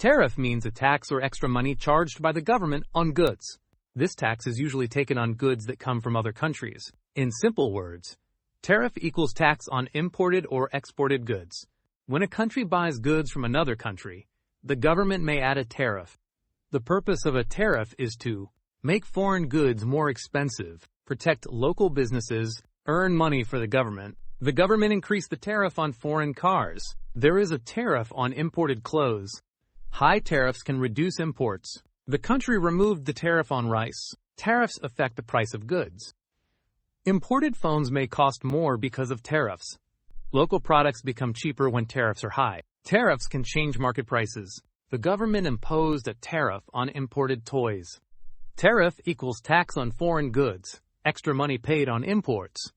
Tariff means a tax or extra money charged by the government on goods. This tax is usually taken on goods that come from other countries. In simple words, tariff equals tax on imported or exported goods. When a country buys goods from another country, the government may add a tariff. The purpose of a tariff is to make foreign goods more expensive, protect local businesses, earn money for the government. The government increased the tariff on foreign cars. There is a tariff on imported clothes. High tariffs can reduce imports. The country removed the tariff on rice. Tariffs affect the price of goods. Imported phones may cost more because of tariffs. Local products become cheaper when tariffs are high. Tariffs can change market prices. The government imposed a tariff on imported toys. Tariff equals tax on foreign goods, extra money paid on imports.